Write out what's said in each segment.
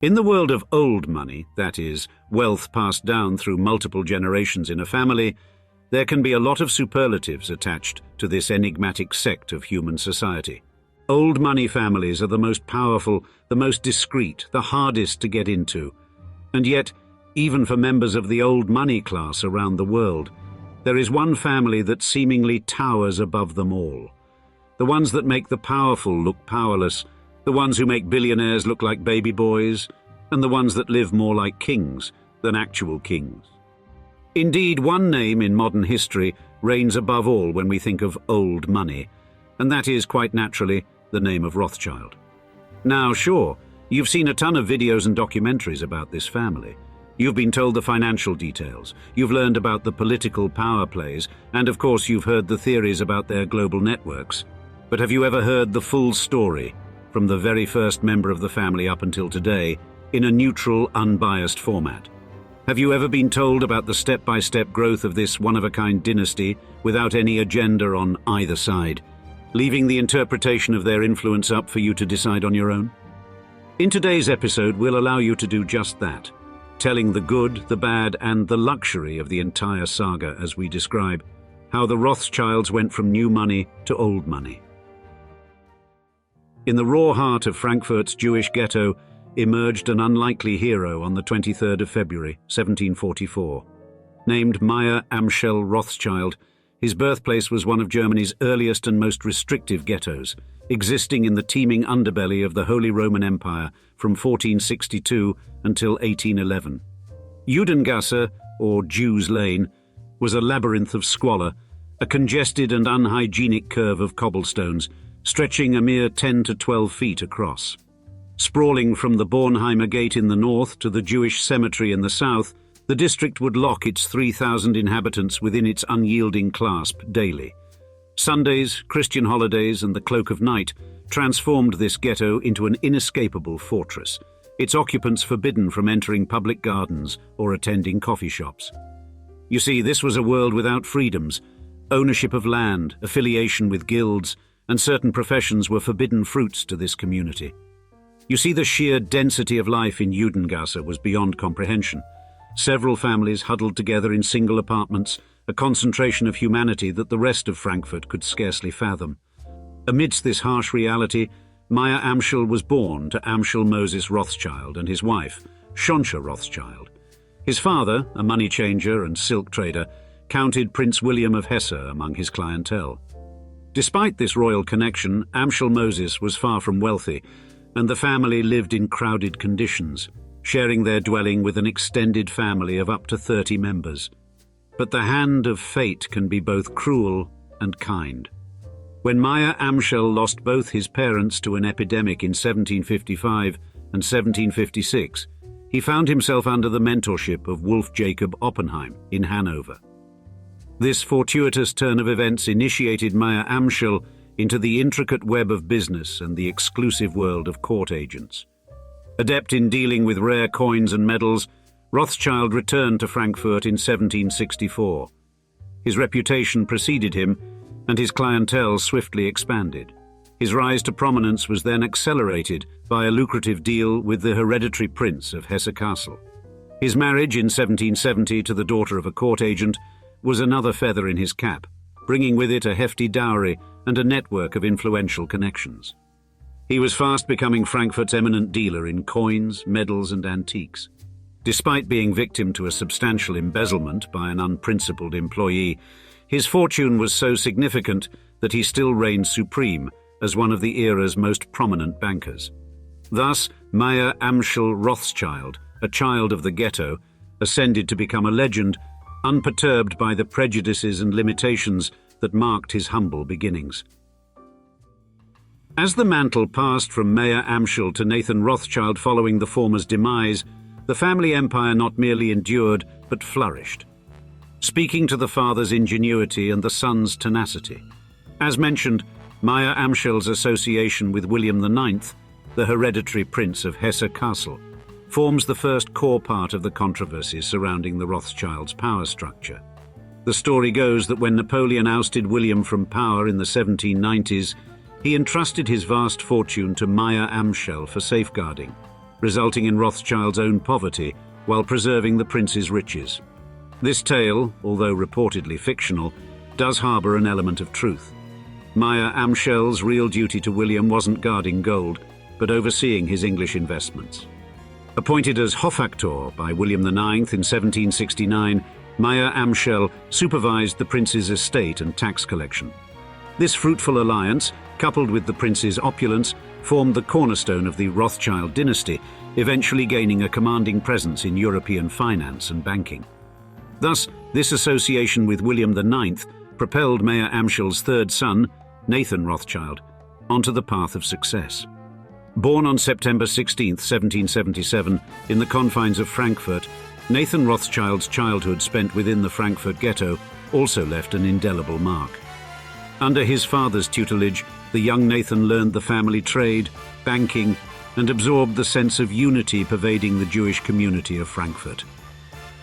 In the world of old money, that is, wealth passed down through multiple generations in a family, there can be a lot of superlatives attached to this enigmatic sect of human society. Old money families are the most powerful, the most discreet, the hardest to get into. And yet, even for members of the old money class around the world, there is one family that seemingly towers above them all. The ones that make the powerful look powerless, the ones who make billionaires look like baby boys, and the ones that live more like kings than actual kings. Indeed, one name in modern history reigns above all when we think of old money, and that is, quite naturally, the name of Rothschild. Now, sure, you've seen a ton of videos and documentaries about this family. You've been told the financial details, you've learned about the political power plays, and of course you've heard the theories about their global networks. But have you ever heard the full story, from the very first member of the family up until today, in a neutral, unbiased format? Have you ever been told about the step-by-step growth of this one-of-a-kind dynasty without any agenda on either side, leaving the interpretation of their influence up for you to decide on your own? In today's episode, we'll allow you to do just that, telling the good, the bad, and the luxury of the entire saga as we describe how the Rothschilds went from new money to old money. In the raw heart of Frankfurt's Jewish ghetto emerged an unlikely hero on the 23rd of February, 1744. Named Mayer Amschel Rothschild, his birthplace was one of Germany's earliest and most restrictive ghettos, existing in the teeming underbelly of the Holy Roman Empire from 1462 until 1811. Judengasse, or Jews' Lane, was a labyrinth of squalor, a congested and unhygienic curve of cobblestones, stretching a mere 10 to 12 feet across. Sprawling from the Bornheimer Gate in the north to the Jewish cemetery in the south, the district would lock its 3,000 inhabitants within its unyielding clasp daily. Sundays, Christian holidays, and the cloak of night transformed this ghetto into an inescapable fortress, its occupants forbidden from entering public gardens or attending coffee shops. You see, this was a world without freedoms. Ownership of land, affiliation with guilds, and certain professions were forbidden fruits to this community. You see, the sheer density of life in Judengasse was beyond comprehension. Several families huddled together in single apartments, a concentration of humanity that the rest of Frankfurt could scarcely fathom. Amidst this harsh reality, Mayer Amschel was born to Amschel Moses Rothschild and his wife, Schonsche Rothschild. His father, a money changer and silk trader, counted Prince William of Hesse among his clientele. Despite this royal connection, Amschel Moses was far from wealthy, and the family lived in crowded conditions, sharing their dwelling with an extended family of up to 30 members. But the hand of fate can be both cruel and kind. When Mayer Amschel lost both his parents to an epidemic in 1755 and 1756, he found himself under the mentorship of Wolf Jacob Oppenheim in Hanover. This fortuitous turn of events initiated Mayer Amschel into the intricate web of business and the exclusive world of court agents. Adept in dealing with rare coins and medals, Rothschild returned to Frankfurt in 1764. His reputation preceded him, and his clientele swiftly expanded. His rise to prominence was then accelerated by a lucrative deal with the hereditary prince of Hesse Castle. His marriage in 1770 to the daughter of a court agent was another feather in his cap, bringing with it a hefty dowry and a network of influential connections. He was fast becoming Frankfurt's eminent dealer in coins, medals, and antiques. Despite being victim to a substantial embezzlement by an unprincipled employee, his fortune was so significant that he still reigned supreme as one of the era's most prominent bankers. Thus, Mayer Amschel Rothschild, a child of the ghetto, ascended to become a legend, unperturbed by the prejudices and limitations that marked his humble beginnings. As the mantle passed from Mayer Amschel to Nathan Rothschild following the former's demise, the family empire not merely endured, but flourished, speaking to the father's ingenuity and the son's tenacity. As mentioned, Mayer Amschel's association with William IX, the hereditary prince of Hesse Castle, forms the first core part of the controversies surrounding the Rothschilds' power structure. The story goes that when Napoleon ousted William from power in the 1790s, he entrusted his vast fortune to Mayer Amschel for safeguarding. resulting in Rothschild's own poverty while preserving the prince's riches. This tale, although reportedly fictional, does harbour an element of truth. Mayer Amschel's real duty to William wasn't guarding gold, but overseeing his English investments. Appointed as Hofaktor by William IX in 1769, Mayer Amschel supervised the prince's estate and tax collection. This fruitful alliance, coupled with the prince's opulence, formed the cornerstone of the Rothschild dynasty, eventually gaining a commanding presence in European finance and banking. Thus, this association with William IX propelled Mayer Amschel's third son, Nathan Rothschild, onto the path of success. Born on September 16, 1777, in the confines of Frankfurt, Nathan Rothschild's childhood spent within the Frankfurt ghetto also left an indelible mark. Under his father's tutelage, the young Nathan learned the family trade, banking, and absorbed the sense of unity pervading the Jewish community of Frankfurt.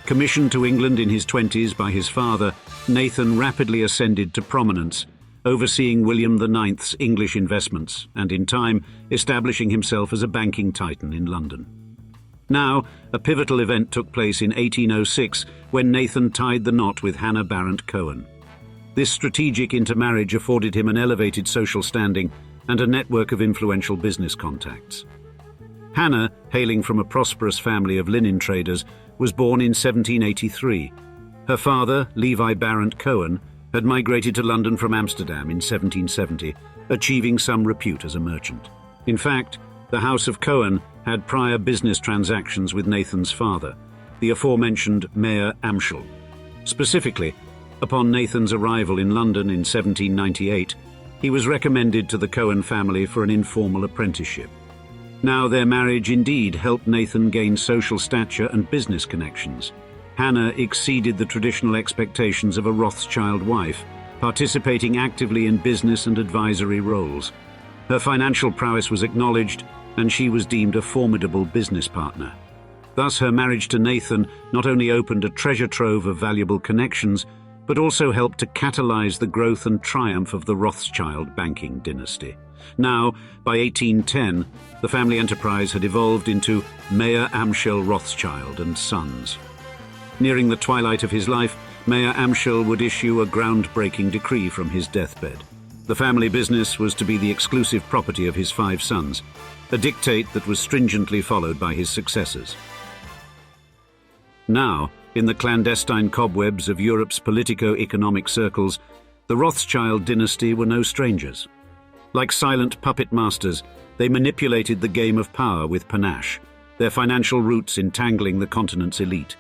Commissioned to England in his 20s by his father, Nathan rapidly ascended to prominence, overseeing William IX's English investments and, in time, establishing himself as a banking titan in London. Now, a pivotal event took place in 1806 when Nathan tied the knot with Hannah Barrett Cohen. This strategic intermarriage afforded him an elevated social standing and a network of influential business contacts. Hannah, hailing from a prosperous family of linen traders, was born in 1783. Her father, Levi Barrett Cohen, had migrated to London from Amsterdam in 1770, achieving some repute as a merchant. In fact, the House of Cohen had prior business transactions with Nathan's father, the aforementioned Mayer Amschel. Specifically, upon Nathan's arrival in London in 1798, he was recommended to the Cohen family for an informal apprenticeship. Now their marriage indeed helped Nathan gain social stature and business connections. Hannah exceeded the traditional expectations of a Rothschild wife, participating actively in business and advisory roles. Her financial prowess was acknowledged, and she was deemed a formidable business partner. Thus, her marriage to Nathan not only opened a treasure trove of valuable connections, but also helped to catalyze the growth and triumph of the Rothschild banking dynasty. Now, by 1810, the family enterprise had evolved into Mayer Amschel Rothschild and Sons. Nearing the twilight of his life, Mayer Amschel would issue a groundbreaking decree from his deathbed. The family business was to be the exclusive property of his 5 sons, a dictate that was stringently followed by his successors. Now, in the clandestine cobwebs of Europe's politico-economic circles, the Rothschild dynasty were no strangers. Like silent puppet masters, they manipulated the game of power with panache, their financial roots entangling the continent's elite.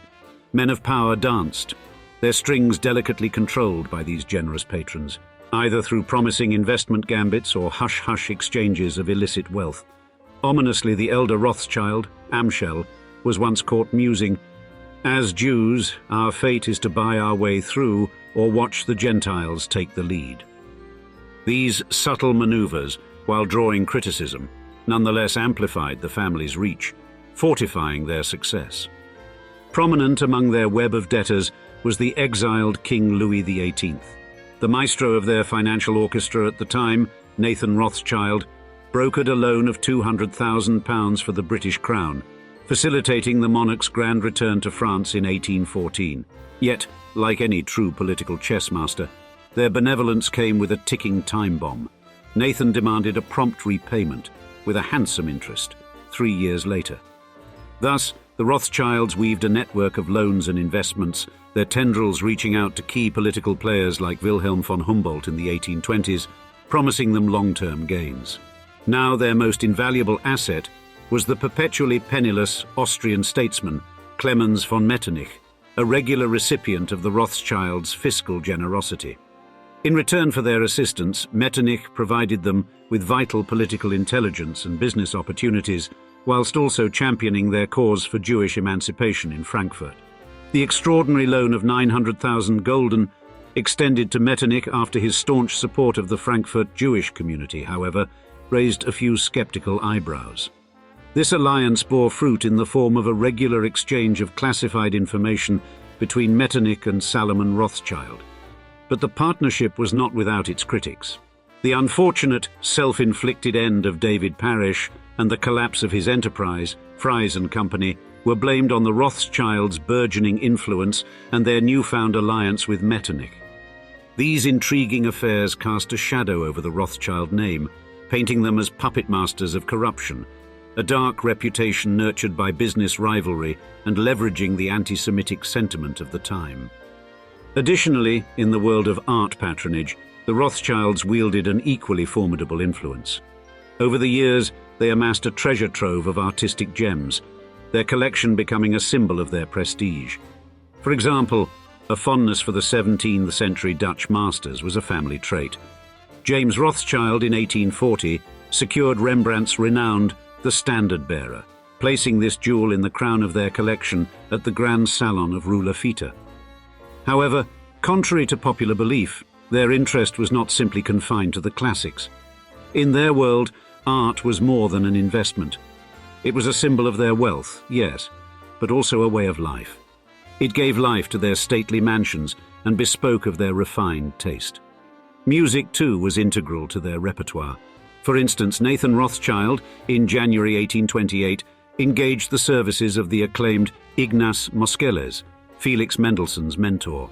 Men of power danced, their strings delicately controlled by these generous patrons, either through promising investment gambits or hush-hush exchanges of illicit wealth. Ominously, the elder Rothschild, Amschel, was once caught musing, "As Jews, our fate is to buy our way through or watch the Gentiles take the lead." These subtle maneuvers, while drawing criticism, nonetheless amplified the family's reach, fortifying their success. Prominent among their web of debtors was the exiled King Louis XVIII. The maestro of their financial orchestra at the time, Nathan Rothschild, brokered a loan of £200,000 for the British Crown, facilitating the monarch's grand return to France in 1814. Yet, like any true political chess master, their benevolence came with a ticking time bomb. Nathan demanded a prompt repayment, with a handsome interest, 3 years later. Thus, the Rothschilds weaved a network of loans and investments, their tendrils reaching out to key political players like Wilhelm von Humboldt in the 1820s, promising them long-term gains. Now their most invaluable asset was the perpetually penniless Austrian statesman Clemens von Metternich, a regular recipient of the Rothschilds' fiscal generosity. In return for their assistance, Metternich provided them with vital political intelligence and business opportunities, whilst also championing their cause for Jewish emancipation in Frankfurt. The extraordinary loan of 900,000 gulden, extended to Metternich after his staunch support of the Frankfurt Jewish community, however, raised a few skeptical eyebrows. This alliance bore fruit in the form of a regular exchange of classified information between Metternich and Salomon Rothschild. But the partnership was not without its critics. The unfortunate, self-inflicted end of David Parish, and the collapse of his enterprise, Fries and Company, were blamed on the Rothschilds' burgeoning influence and their newfound alliance with Metternich. These intriguing affairs cast a shadow over the Rothschild name, painting them as puppet masters of corruption, a dark reputation nurtured by business rivalry and leveraging the anti-Semitic sentiment of the time. Additionally, in the world of art patronage, the Rothschilds wielded an equally formidable influence. Over the years, they amassed a treasure trove of artistic gems, their collection becoming a symbol of their prestige. For example, a fondness for the 17th century Dutch masters was a family trait. James Rothschild in 1840 secured Rembrandt's renowned The Standard Bearer, placing this jewel in the crown of their collection at the Grand Salon of Rue Lafitte. However, contrary to popular belief, their interest was not simply confined to the classics. In their world, art was more than an investment. It was a symbol of their wealth, yes, but also a way of life. It gave life to their stately mansions and bespoke of their refined taste. Music, too, was integral to their repertoire. For instance, Nathan Rothschild, in January 1828, engaged the services of the acclaimed Ignaz Moscheles, Felix Mendelssohn's mentor.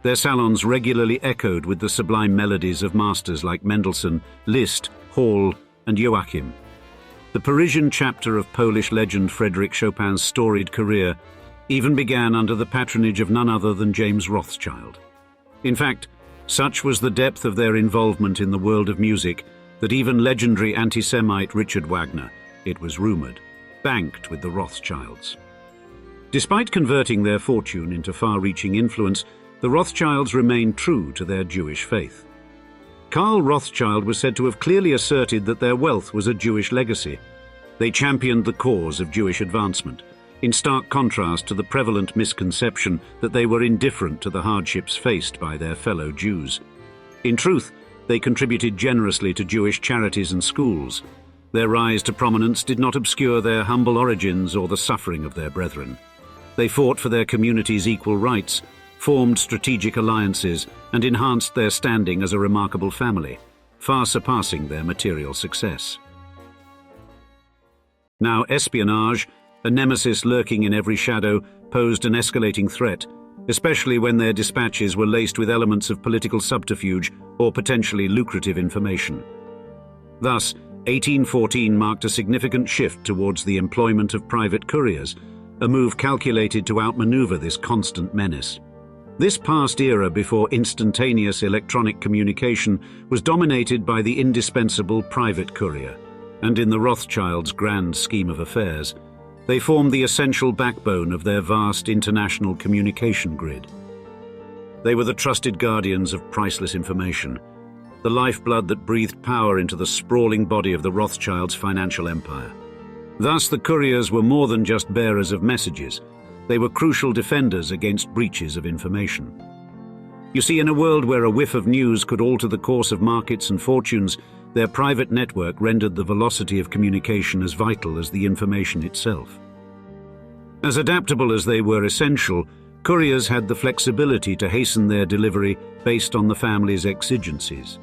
Their salons regularly echoed with the sublime melodies of masters like Mendelssohn, Liszt, Hall, and Joachim. The Parisian chapter of Polish legend Frédéric Chopin's storied career even began under the patronage of none other than James Rothschild. In fact, such was the depth of their involvement in the world of music that even legendary anti-Semite Richard Wagner, it was rumored, banked with the Rothschilds. Despite converting their fortune into far-reaching influence, the Rothschilds remained true to their Jewish faith. Karl Rothschild was said to have clearly asserted that their wealth was a Jewish legacy. They championed the cause of Jewish advancement, in stark contrast to the prevalent misconception that they were indifferent to the hardships faced by their fellow Jews. In truth, they contributed generously to Jewish charities and schools. Their rise to prominence did not obscure their humble origins or the suffering of their brethren. They fought for their community's equal rights, formed strategic alliances, and enhanced their standing as a remarkable family, far surpassing their material success. Now espionage, a nemesis lurking in every shadow, posed an escalating threat, especially when their dispatches were laced with elements of political subterfuge or potentially lucrative information. Thus, 1814 marked a significant shift towards the employment of private couriers, a move calculated to outmaneuver this constant menace. This past era before instantaneous electronic communication was dominated by the indispensable private courier, and in the Rothschilds' grand scheme of affairs, they formed the essential backbone of their vast international communication grid. They were the trusted guardians of priceless information, the lifeblood that breathed power into the sprawling body of the Rothschilds' financial empire. Thus, the couriers were more than just bearers of messages. They were crucial defenders against breaches of information. You see, in a world where a whiff of news could alter the course of markets and fortunes, their private network rendered the velocity of communication as vital as the information itself. As adaptable as they were essential, couriers had the flexibility to hasten their delivery based on the family's exigencies.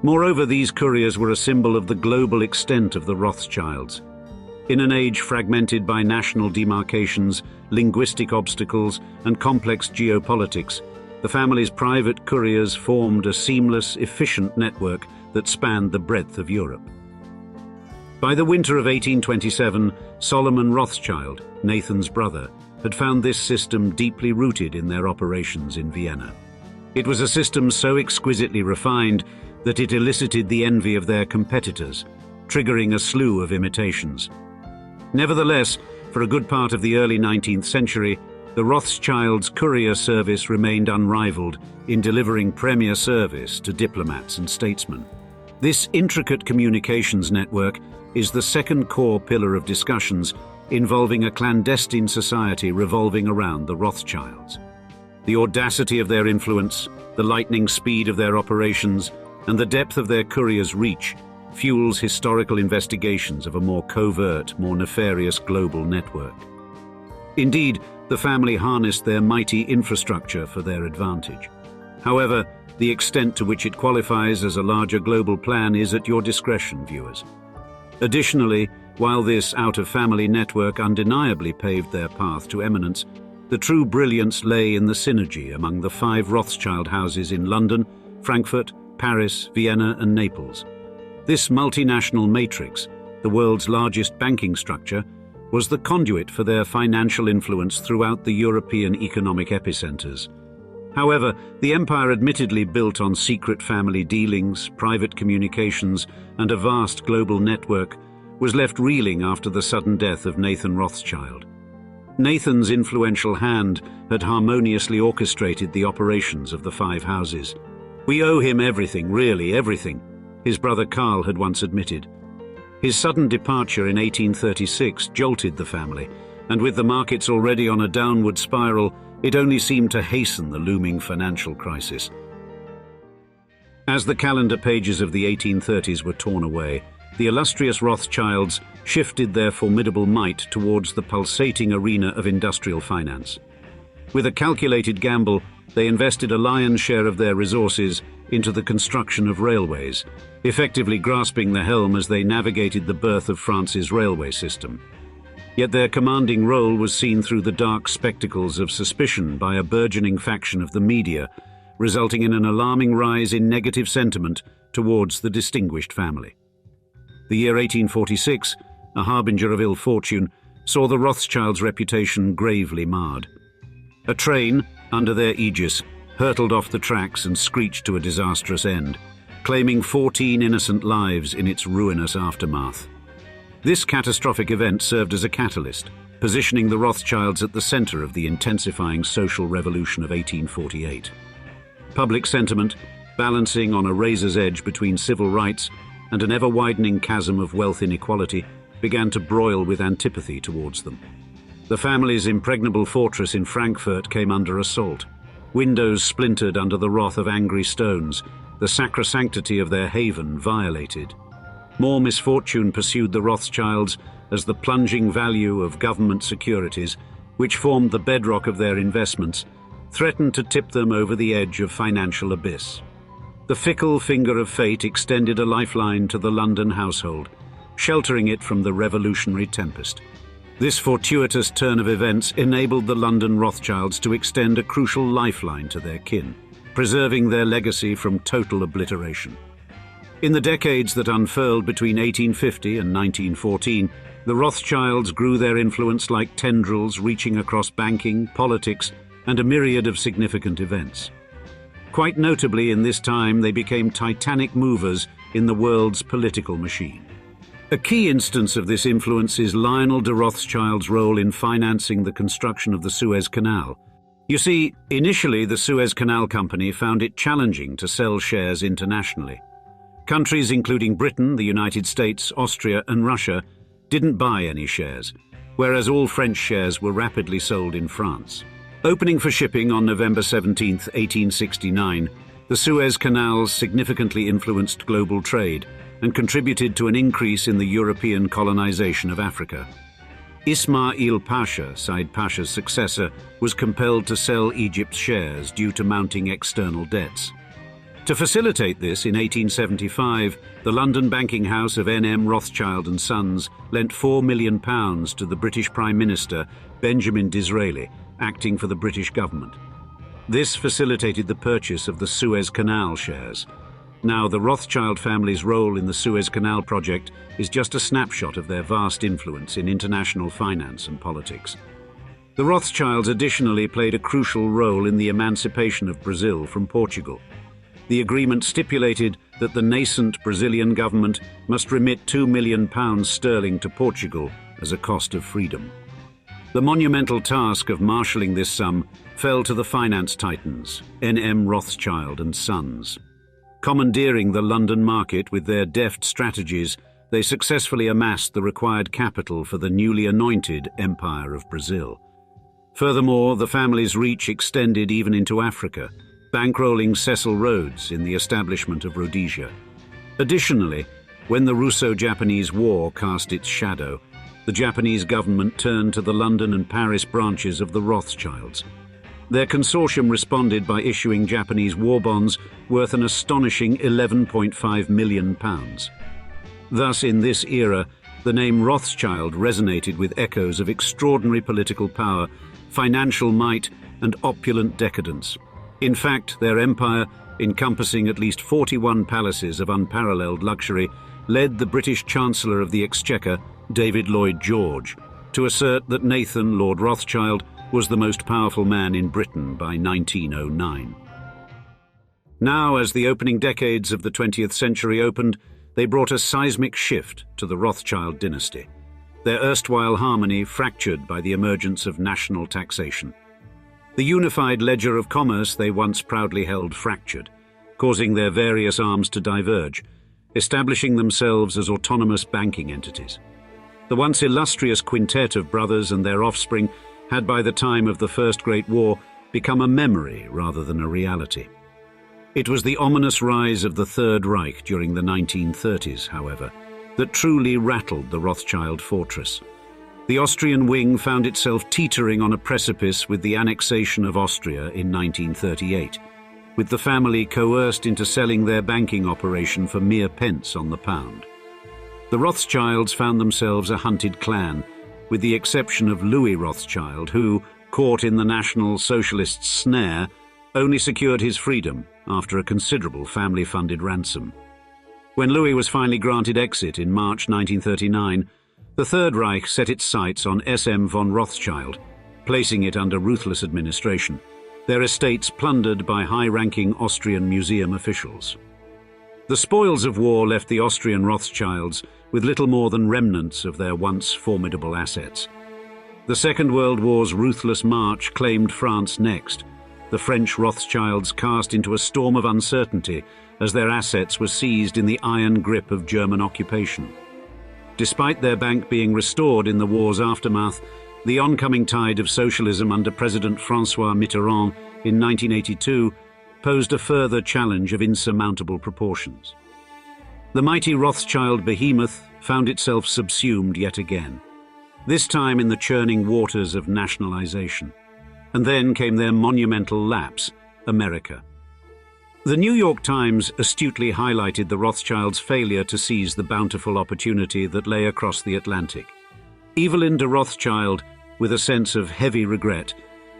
Moreover, these couriers were a symbol of the global extent of the Rothschilds. In an age fragmented by national demarcations, linguistic obstacles, and complex geopolitics, the family's private couriers formed a seamless, efficient network that spanned the breadth of Europe. By the winter of 1827, Solomon Rothschild, Nathan's brother, had found this system deeply rooted in their operations in Vienna. It was a system so exquisitely refined that it elicited the envy of their competitors, triggering a slew of imitations. Nevertheless, for a good part of the early 19th century, the Rothschilds' courier service remained unrivaled in delivering premier service to diplomats and statesmen. This intricate communications network is the second core pillar of discussions involving a clandestine society revolving around the Rothschilds. The audacity of their influence, the lightning speed of their operations, and the depth of their couriers' reach fuels historical investigations of a more covert, more nefarious global network. Indeed, the family harnessed their mighty infrastructure for their advantage. However, the extent to which it qualifies as a larger global plan is at your discretion, viewers. Additionally, while this out-of-family network undeniably paved their path to eminence, the true brilliance lay in the synergy among the 5 Rothschild houses in London, Frankfurt, Paris, Vienna, and Naples. This multinational matrix, the world's largest banking structure, was the conduit for their financial influence throughout the European economic epicenters. However, the empire, admittedly built on secret family dealings, private communications, and a vast global network, was left reeling after the sudden death of Nathan Rothschild. Nathan's influential hand had harmoniously orchestrated the operations of the 5 houses. "We owe him everything, really everything," his brother Karl had once admitted. His sudden departure in 1836 jolted the family, and with the markets already on a downward spiral, it only seemed to hasten the looming financial crisis. As the calendar pages of the 1830s were torn away, the illustrious Rothschilds shifted their formidable might towards the pulsating arena of industrial finance. With a calculated gamble, they invested a lion's share of their resources into the construction of railways, effectively grasping the helm as they navigated the birth of France's railway system. Yet their commanding role was seen through the dark spectacles of suspicion by a burgeoning faction of the media, resulting in an alarming rise in negative sentiment towards the distinguished family. The year 1846, a harbinger of ill fortune, saw the Rothschilds' reputation gravely marred. A train, under their aegis, hurtled off the tracks and screeched to a disastrous end, claiming 14 innocent lives in its ruinous aftermath. This catastrophic event served as a catalyst, positioning the Rothschilds at the center of the intensifying social revolution of 1848. Public sentiment, balancing on a razor's edge between civil rights and an ever-widening chasm of wealth inequality, began to broil with antipathy towards them. The family's impregnable fortress in Frankfurt came under assault. Windows splintered under the wrath of angry stones, the sacrosanctity of their haven violated. More misfortune pursued the Rothschilds as the plunging value of government securities, which formed the bedrock of their investments, threatened to tip them over the edge of financial abyss. The fickle finger of fate extended a lifeline to the London household, sheltering it from the revolutionary tempest. This fortuitous turn of events enabled the London Rothschilds to extend a crucial lifeline to their kin, preserving their legacy from total obliteration. In the decades that unfurled between 1850 and 1914, the Rothschilds grew their influence like tendrils reaching across banking, politics, and a myriad of significant events. Quite notably, in this time, they became titanic movers in the world's political machine. A key instance of this influence is Lionel de Rothschild's role in financing the construction of the Suez Canal. You see, initially the Suez Canal Company found it challenging to sell shares internationally. Countries including Britain, the United States, Austria, and Russia didn't buy any shares, whereas all French shares were rapidly sold in France. Opening for shipping on November 17, 1869, the Suez Canals significantly influenced global trade and contributed to an increase in the European colonization of Africa. Ismail Pasha, Said Pasha's successor, was compelled to sell Egypt's shares due to mounting external debts. To facilitate this, in 1875, the London banking house of N.M. Rothschild and Sons lent £4 million to the British Prime Minister, Benjamin Disraeli, acting for the British government. This facilitated the purchase of the Suez Canal shares. Now, the Rothschild family's role in the Suez Canal project is just a snapshot of their vast influence in international finance and politics. The Rothschilds additionally played a crucial role in the emancipation of Brazil from Portugal. The agreement stipulated that the nascent Brazilian government must remit £2 million to Portugal as a cost of freedom. The monumental task of marshalling this sum fell to the finance titans, N.M. Rothschild and Sons. Commandeering the London market with their deft strategies, they successfully amassed the required capital for the newly anointed Empire of Brazil. Furthermore, the family's reach extended even into Africa, bankrolling Cecil Rhodes in the establishment of Rhodesia. Additionally, when the Russo-Japanese War cast its shadow, the Japanese government turned to the London and Paris branches of the Rothschilds. Their consortium responded by issuing Japanese war bonds worth an astonishing £11.5 million. Thus, in this era, the name Rothschild resonated with echoes of extraordinary political power, financial might, and opulent decadence. In fact, their empire, encompassing at least 41 palaces of unparalleled luxury, led the British Chancellor of the Exchequer, David Lloyd George, to assert that Nathan, Lord Rothschild, was the most powerful man in Britain by 1909. Now, as the opening decades of the 20th century opened, they brought a seismic shift to the Rothschild dynasty. Their erstwhile harmony fractured by the emergence of national taxation. The unified ledger of commerce they once proudly held fractured, causing their various arms to diverge, establishing themselves as autonomous banking entities. The once illustrious quintet of brothers and their offspring had by the time of the First Great War become a memory rather than a reality. It was the ominous rise of the Third Reich during the 1930s, however, that truly rattled the Rothschild fortress. The Austrian wing found itself teetering on a precipice with the annexation of Austria in 1938, with the family coerced into selling their banking operation for mere pence on the pound. The Rothschilds found themselves a hunted clan, with the exception of Louis Rothschild, who, caught in the National Socialists' snare, only secured his freedom after a considerable family-funded ransom. When Louis was finally granted exit in March 1939, the Third Reich set its sights on SM von Rothschild, placing it under ruthless administration, their estates plundered by high-ranking Austrian museum officials. The spoils of war left the Austrian Rothschilds with little more than remnants of their once formidable assets. The Second World War's ruthless march claimed France next, the French Rothschilds cast into a storm of uncertainty as their assets were seized in the iron grip of German occupation. Despite their bank being restored in the war's aftermath, the oncoming tide of socialism under President François Mitterrand in 1982 posed a further challenge of insurmountable proportions. The mighty Rothschild behemoth found itself subsumed yet again, this time in the churning waters of nationalization. And then came their monumental lapse, America. The New York Times astutely highlighted the Rothschilds' failure to seize the bountiful opportunity that lay across the Atlantic. Evelyn de Rothschild, with a sense of heavy regret,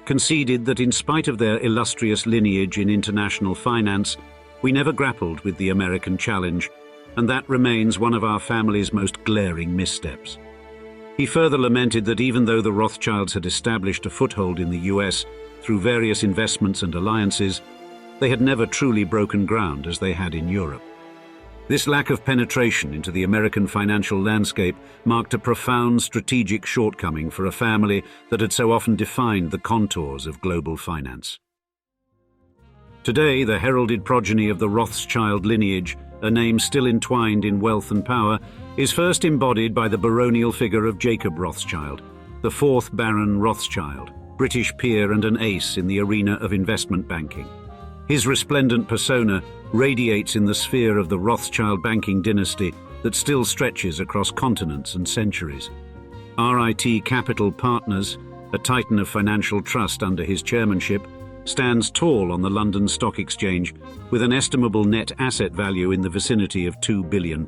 conceded that in spite of their illustrious lineage in international finance, we never grappled with the American challenge, and that remains one of our family's most glaring missteps. He further lamented that even though the Rothschilds had established a foothold in the US through various investments and alliances, they had never truly broken ground as they had in Europe. This lack of penetration into the American financial landscape marked a profound strategic shortcoming for a family that had so often defined the contours of global finance. Today, the heralded progeny of the Rothschild lineage, a name still entwined in wealth and power, is first embodied by the baronial figure of Jacob Rothschild, the fourth Baron Rothschild, British peer and an ace in the arena of investment banking. His resplendent persona radiates in the sphere of the Rothschild banking dynasty that still stretches across continents and centuries. RIT Capital Partners, a titan of financial trust under his chairmanship, stands tall on the London Stock Exchange with an estimable net asset value in the vicinity of £2 billion.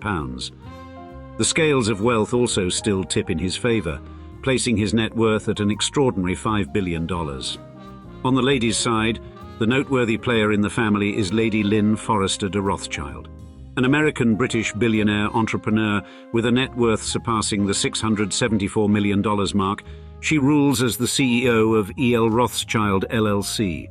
The scales of wealth also still tip in his favour, placing his net worth at an extraordinary $5 billion. On the ladies' side, the noteworthy player in the family is Lady Lynn Forrester de Rothschild, an American-British billionaire entrepreneur with a net worth surpassing the $674 million mark. She rules as the CEO of E.L. Rothschild LLC.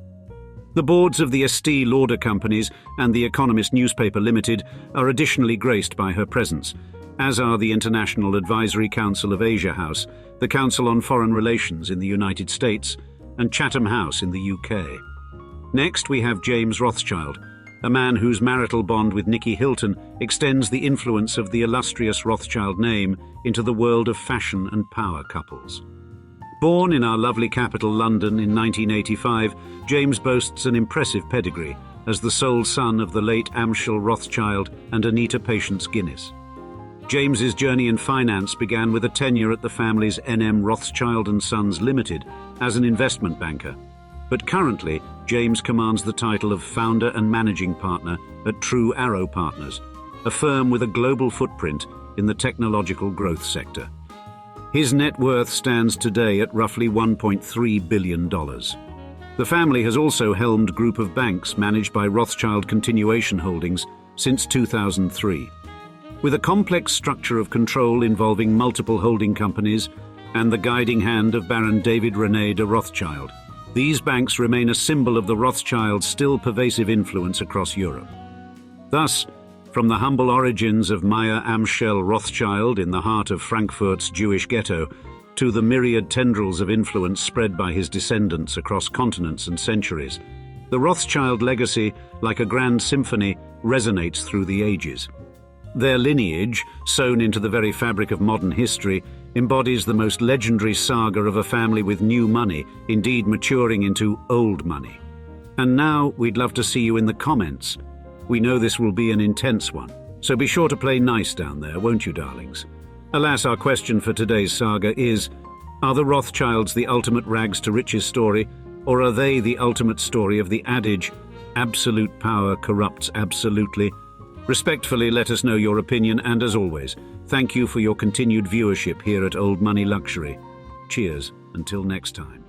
The boards of the Estée Lauder companies and the Economist newspaper limited are additionally graced by her presence, as are the International Advisory Council of Asia House, the Council on Foreign Relations in the United States, and Chatham House in the UK. Next, we have James Rothschild, a man whose marital bond with Nicky Hilton extends the influence of the illustrious Rothschild name into the world of fashion and power couples. Born in our lovely capital London in 1985, James boasts an impressive pedigree as the sole son of the late Amschel Rothschild and Anita Patience Guinness. James's journey in finance began with a tenure at the family's N.M. Rothschild & Sons Limited as an investment banker, but currently James commands the title of founder and managing partner at True Arrow Partners, a firm with a global footprint in the technological growth sector. His net worth stands today at roughly $1.3 billion. The family has also helmed group of banks managed by Rothschild Continuation Holdings since 2003. With a complex structure of control involving multiple holding companies and the guiding hand of Baron David René de Rothschild, these banks remain a symbol of the Rothschilds' still pervasive influence across Europe. Thus, from the humble origins of Mayer Amschel Rothschild in the heart of Frankfurt's Jewish ghetto, to the myriad tendrils of influence spread by his descendants across continents and centuries, the Rothschild legacy, like a grand symphony, resonates through the ages. Their lineage, sewn into the very fabric of modern history, embodies the most legendary saga of a family with new money, indeed maturing into old money. And now we'd love to see you in the comments. We know this will be an intense one, so be sure to play nice down there, won't you, darlings? Alas, our question for today's saga is, are the Rothschilds the ultimate rags to riches story, or are they the ultimate story of the adage, absolute power corrupts absolutely? Respectfully, let us know your opinion, and as always, thank you for your continued viewership here at Old Money Luxury. Cheers, until next time.